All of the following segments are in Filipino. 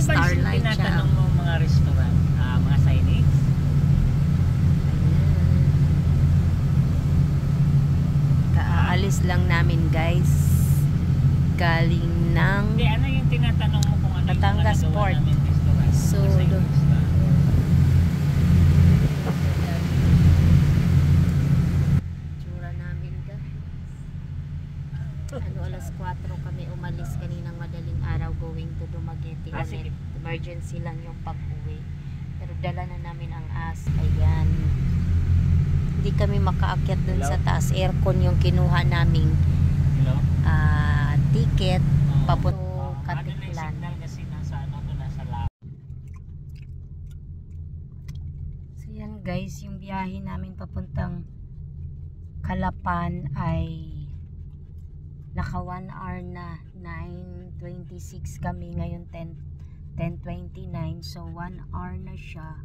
Starlight siya. Tinatanong mo mga restaurant, mga signage? Kaalis lang namin guys. Galing ng Hindi, ano yung tinatanong mo kung ano Batangas yung Port. namin restaurant? So, tsura namin guys. Alas 4 kami umalis kaninang madaling araw going to Dumaguete ulit. Emergency lang yung pag-uwi. Pero dala na namin ang Ayan. Hindi kami makaakyat dun sa taas. Aircon yung kinuha naming ticket papunto Katiklan. Kasi nasa lab. So yan guys, yung biyahe namin papuntang Calapan ay naka 1 hour na. 9:26 kami ngayon, 10:29. So 1 hour na siya.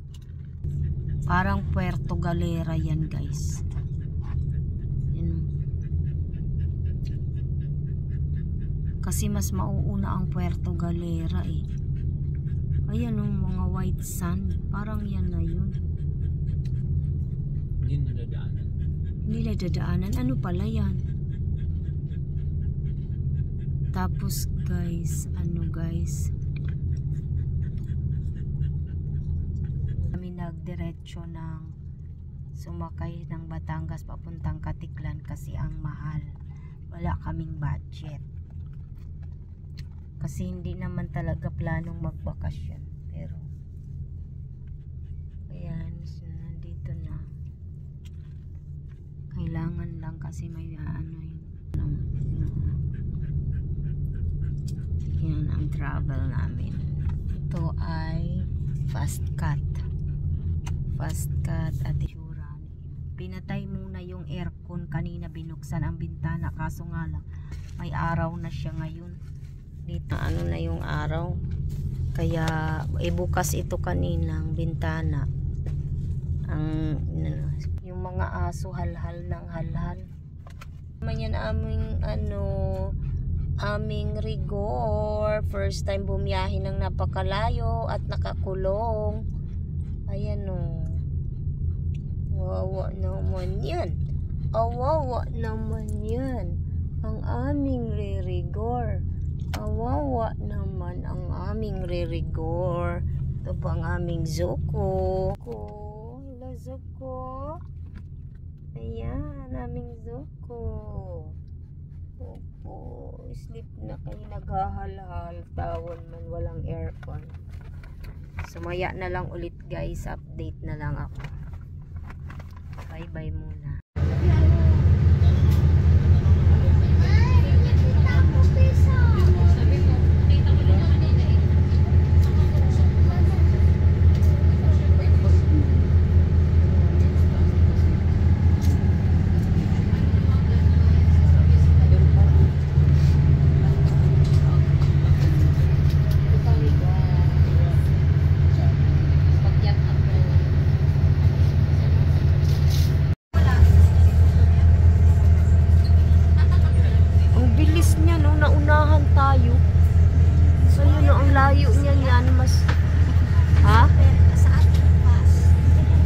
Parang Puerto Galera yan guys. Kasi mas mauuna ang Puerto Galera eh. Ayan o, mga white sand. Parang yan na yun. Hindi nadadaanan. Hindi nadadaanan. Ano pala yan? Tapos guys, kami nagdiretso ng sumakay ng Batangas papuntang Katiklan kasi ang mahal. Wala kaming budget. Kasi hindi naman talaga planong magbakasyon. Pero ayan, so nandito na. Kailangan lang kasi may yan ang travel namin. Ito ay fast cut at isura. Pinatay muna yung aircon kanina, binuksan ang bintana kaso nga lang may araw na siya ngayon. Dito ano na yung araw, kaya ibukas ito kaninang bintana. Yung mga aso halhal ng halhal. Yan aming rigor, first time bumiyahe ng napakalayo at nakakulong. Ayan o, wawa naman yan. Awawa naman yan ang aming rigor. Awawa naman ang aming rigor. Ito pa ang aming Zuko. Hello Zuko. Ayan, aming Zuko. Opo, sleep na kayo, naghahal-hal. Tawon man, walang aircon. Sumaya na lang ulit guys, update na lang ako. Bye bye muna. Naunahan tayo. So yun ang layo niya yan, mas sa ating fast.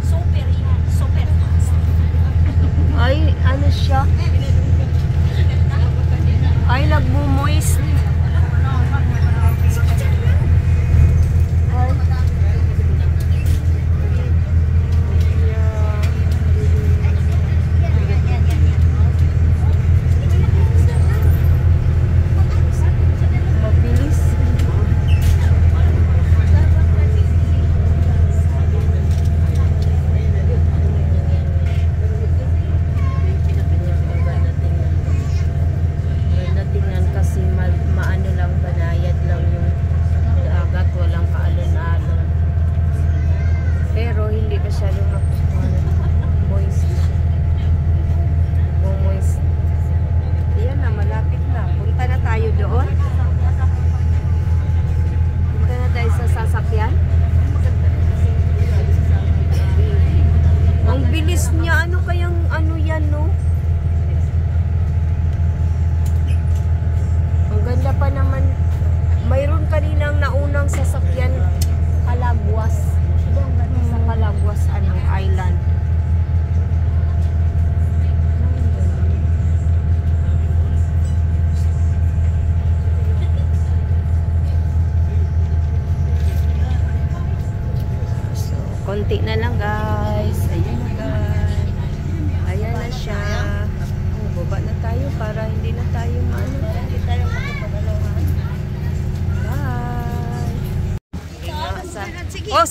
Super yan, super fast. Ay, ano siya? Ay, nagmo-moist.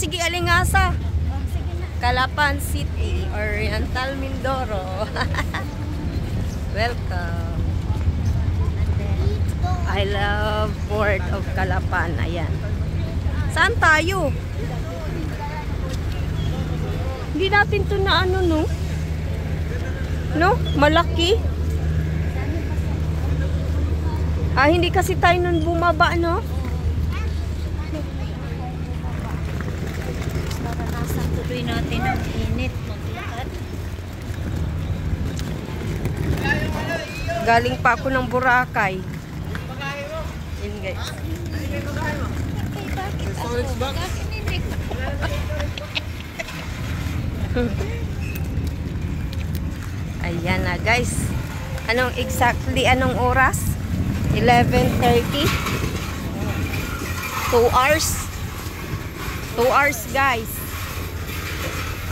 sige, Alingasa. Calapan City, Oriental Mindoro. Welcome. I love Port of Calapan. Ayan. Saan tayo? Hindi natin to na ano, no? No? Malaki. Hindi kasi tayo nun bumaba, no? Naranasan tuloy natin ang init. Maglakad. Galing pa ako ng Boracay. Yun, guys. Ayan na, guys. Anong oras? 11:30. 2 hours. 2 hours, guys.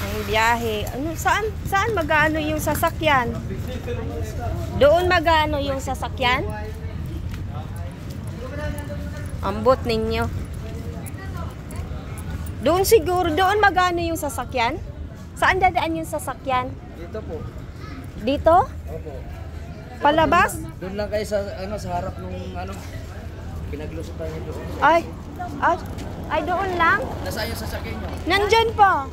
Ang biyahe. Saan mag-ano yung sasakyan? Doon mag-ano yung sasakyan? Ambot ninyo. Doon siguro, doon mag-ano yung sasakyan? Saan dadaan yung sasakyan? Dito po. Dito? Opo. Palabas? Doon lang kayo sa sa harap nung pinaglusutan niyo doon. Ay, doon lang? Nasaan yung sasakyan niyo? Nandyan pa.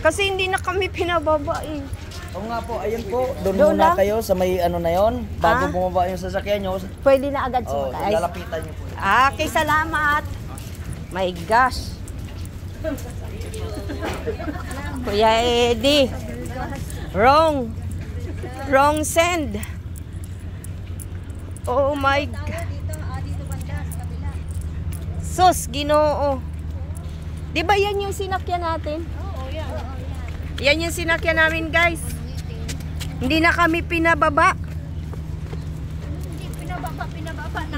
Kasi hindi na kami pinababa eh. Oo nga po, ayun po. Doon Doon muna lang? kayo sa may na yon. Bago bumaba yung sasakyan niyo. Pwede na agad Oh, sumakay. lalapitan niyo po. Okay, salamat. My gosh. Kuya Eddie. Wrong send. Oh my God. Sus, Ginoo. Di ba yan yung sinakyan natin? Oo, yan. Yan yung sinakyan namin, guys. Hindi na kami pinababa.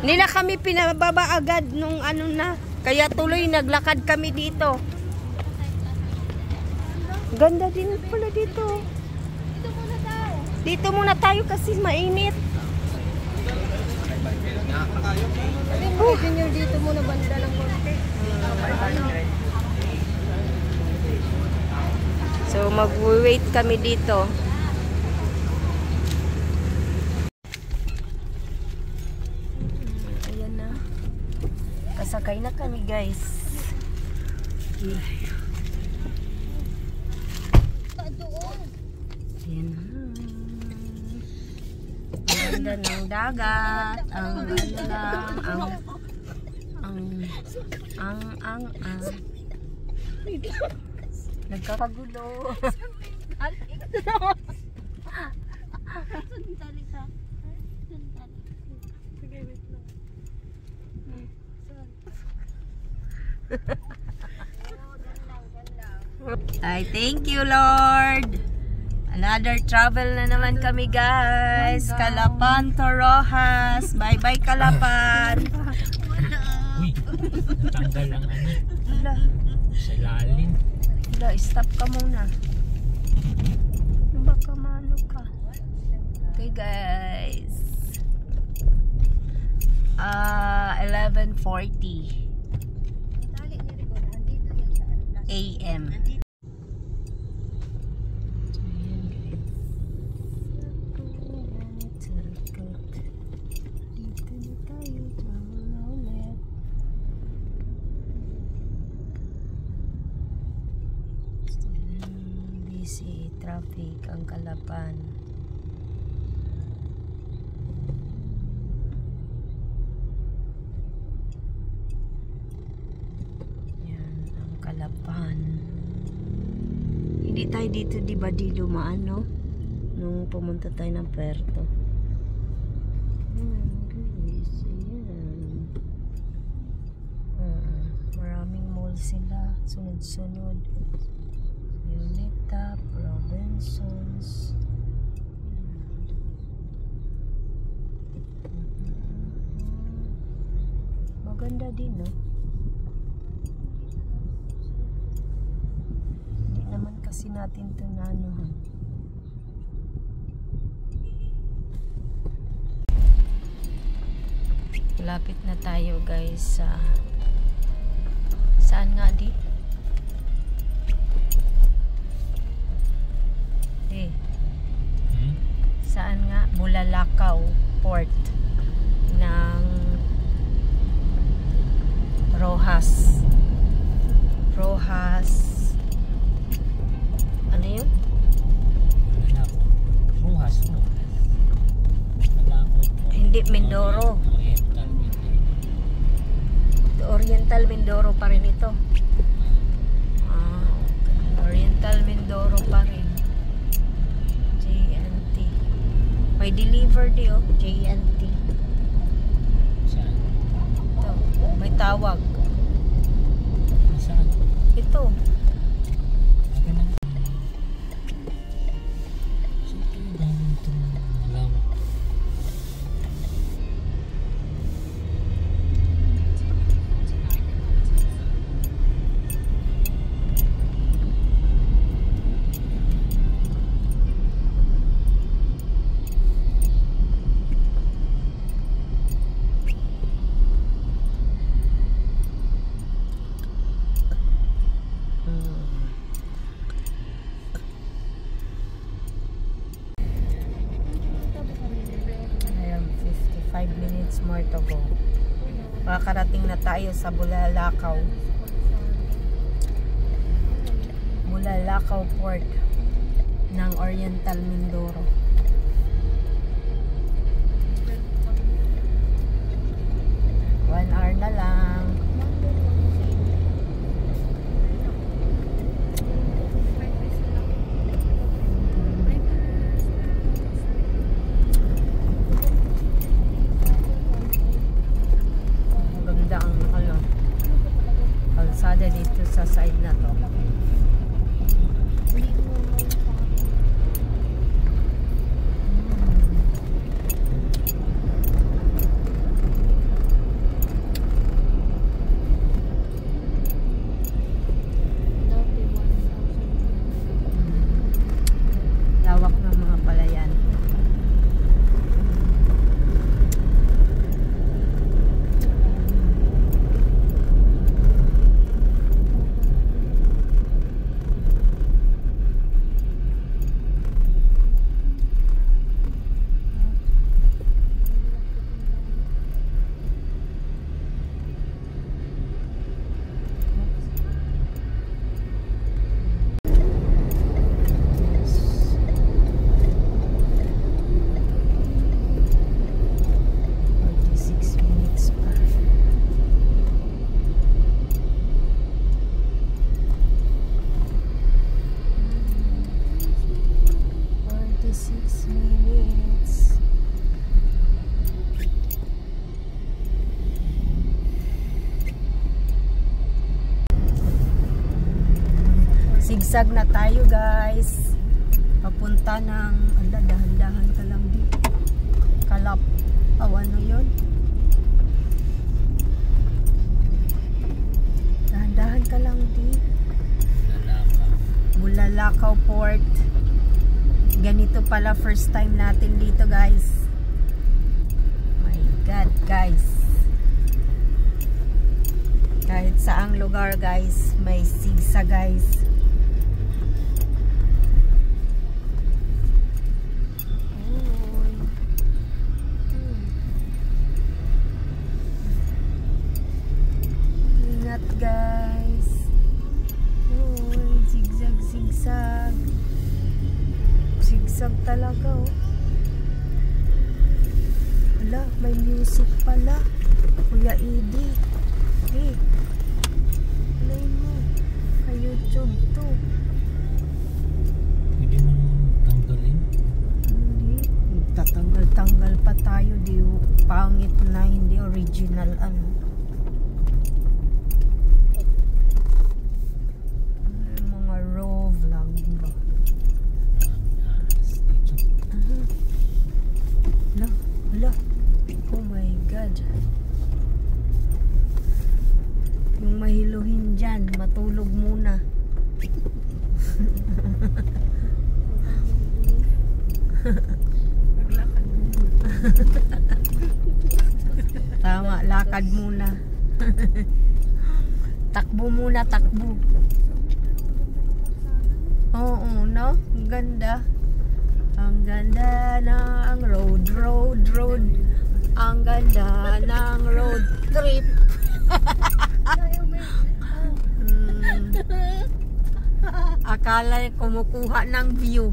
Hindi na kami pinababa agad nung ano na. Kaya tuloy naglakad kami dito. Ganda din pala dito. Dito muna tayo kasi mainit. Junior, dito muna banda ng konti. So mag-wait kami dito. Ayan na. Kasakay na kami, guys. Ayan na. Ang ganda ng dagat. Ang ano lang. Nagkakagulo. Ay, thank you, Lord. Another travel na naman kami, guys. Calapan to Rojas. Bye-bye, Calapan. Uy, tanggal ang Hala, sa lalim. hala, stop ka muna. Baka maano ka. Okay, guys. 11:40 AM. Busy traffic ang Calapan. Yan ang Calapan. Hindi tayo dito, di ba, di lumaan, no? Nung pumunta tayo ng Puerto. Guys, ayan. Maraming mall sila, sunod-sunod. Unita, Robinsons. Maganda din, no? Hindi naman kasi natin ito na ano, ha? Lapit na tayo, guys, sa Saan nga di? Saan nga? Bulalakaw Port ng Rojas. Ano yun? Rojas mo. Malakot mo. Hindi, Mindoro. Oriental Mindoro. Oriental Mindoro pa rin ito. Okay. Oriental Mindoro pa rin. JNT. May deliver di oh. JNT. Saan? Ito. May tawag. Saan? Ito. Aga na. So, ito yung itong malawak. Ayan, 55 minutes more to go. Makakarating na tayo sa Bulalakaw. Bulalakaw Port ng Oriental Mindoro. One hour na lang. Maganda ang kalsada dito sa side na to. Lawak ng mga palayan. Sigsag na tayo guys. Papunta ng dahan-dahan ka lang dito. Kalap. Ano yun? Dahan-dahan ka lang dito. Bulalakaw Port. Ganito pala first time natin dito guys. My God guys. Kahit saang lugar guys, may sigsag guys. Ingat guys. Zigzag, zigzag. Zigzag talaga oh. Wala, may music pala. Kuya Edie. Hey. Play mo. Kay YouTube to. Pwede mo tanggalin? Hindi. Tatanggal-tanggal pa tayo. Di pangit na, hindi original ano. Mga raw vlog ba? Hala. Hala. Oh my God. Yung mahiluhin dyan, matulog muna. Tama, lakad muna. Takbo muna, takbo. Oo, no? Ang ganda. Ang ganda ng road. Ang ganda ng road trip. Akala kumukuha ng view.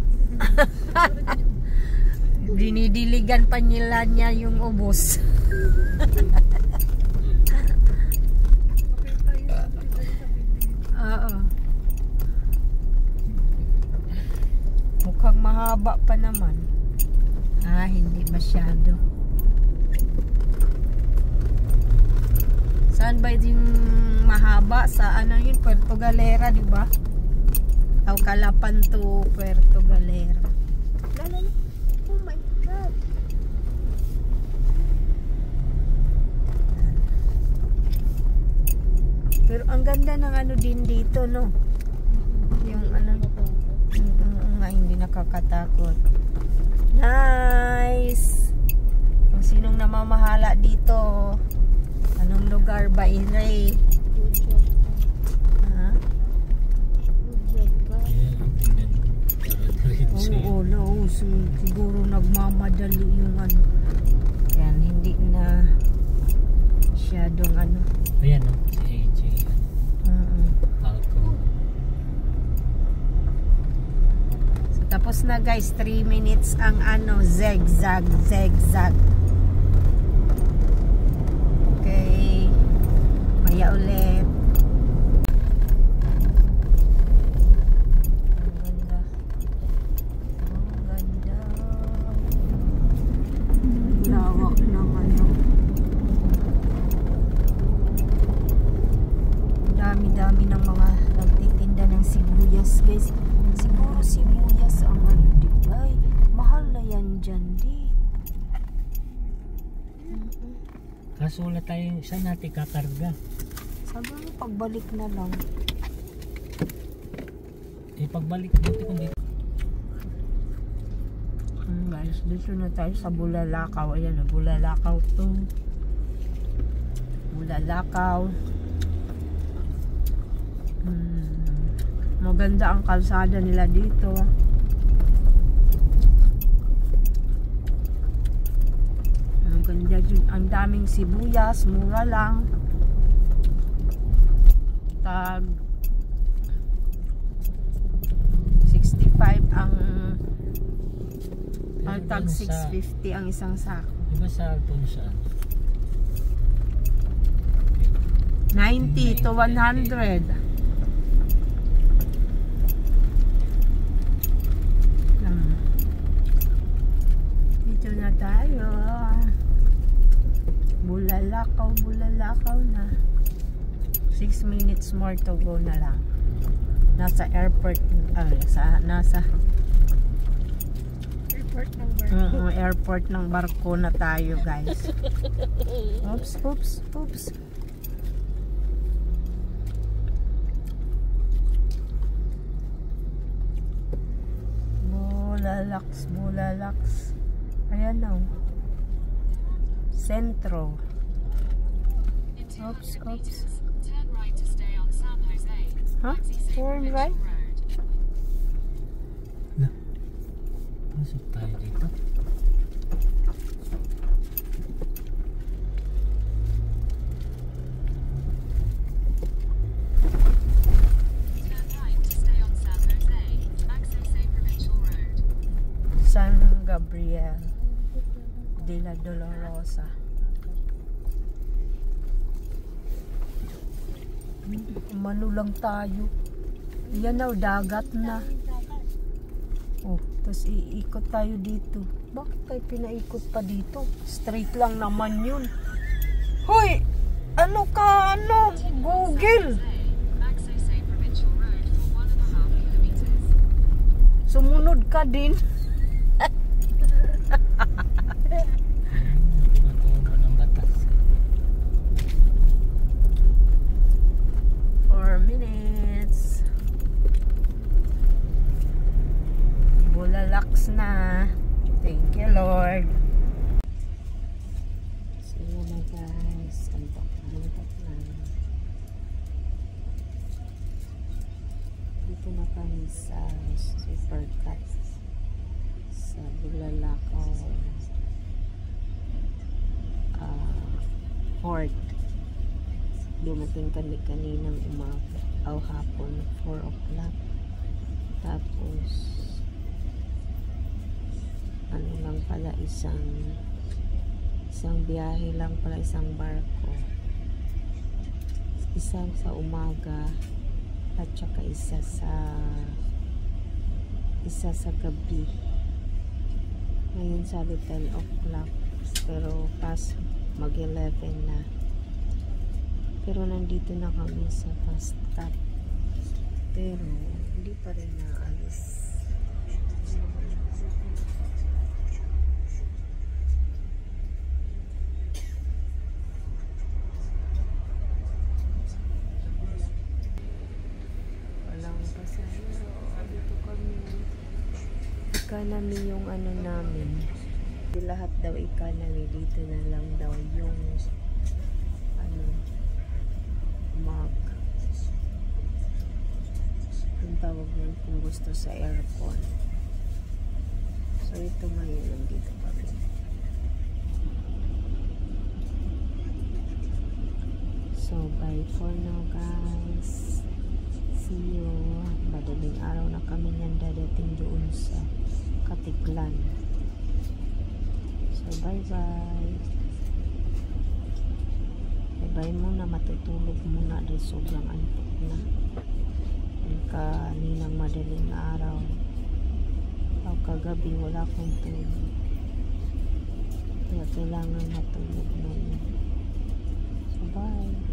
Dinidiligan pa nila niya yung ubos. Oo. Mukhang mahaba pa naman. Hindi masyado. Saan ba yung mahaba? Sa ano yun? Puerto Galera, di ba? O Calapan to Puerto Galera. Lalala. Oh my God. Pero ang ganda ng ano din dito, no? Yung ano, hindi nakakatakot. Nice! Kung sinong namamahala dito, anong lugar ba, Ray? Ha? Oo, no. Siguro nagmamadali yung ano. Yan, hindi na masyadong ano. Ayan, no? Si AJ. Falcon. So, tapos na guys, 3 minutes ang ano, zigzag. Okay. Maya ulit. Dami ng mga nagtitinda ng sibuyas guys. Siguro sibuyas ang ano, di ba? Mahal na yan dyan, di. Kaso wala tayong saan natin kakarga. Sabi mo pagbalik na lang. Pagbalik dito kung dito. Guys, dito na tayo sa Bulalakaw. Ayan na, Bulalakaw to. Bulalakaw. Maganda ang kalsada nila dito. Ang ganda dyan. Ang daming sibuyas, mura lang. Tag 65 ang tag 650 ang isang sako. Diba sa Alfonso? 90 to 100. Dito na tayo. Bulalakaw na. 6 minutes more to go na lang. Nasa airport, nasa airport ng barko na tayo guys. Oops. Bulalaks. Ayan na. Sentro. Oops. Huh? Turn right? Pasok tayo dito. San Gabriel de la Dolorosa. Umano lang tayo. Yan na, dagat na. Oh, tapos iikot tayo dito. Bakit tayo pinaikot pa dito? Straight lang naman yun. Hoy! Ano ka? Ano? Google! Sumunod ka din. Bulalaks na. Thank you, Lord. So, yun na guys. Antok na. Fort. Dumating kami kaninang umaga o hapon, 4 o'clock. Tapos ano lang pala, isang biyahe lang pala, isang barko. Isa sa umaga at saka isa sa gabi. Ngayon sabi 10 o'clock, pero pas mag 11 na. Pero nandito na kami sa bus stop, pero hindi pa rin naalis. Walang pasahero. Dito kami. Economy yung ano namin. Di lahat daw economy. Dito na lang daw yung ano, mag yung tawag nun kung gusto sa aircon. So ito ngayon nandito kami. So bye for now guys. See you. Madaling araw na kami nyan dadating doon sa Katiklan. So bye bye. Bye muna, matutulog muna dahil sobrang antok na. Kaninang madaling araw o kagabi wala akong tulog, kaya kailangan matulog muna. So bye.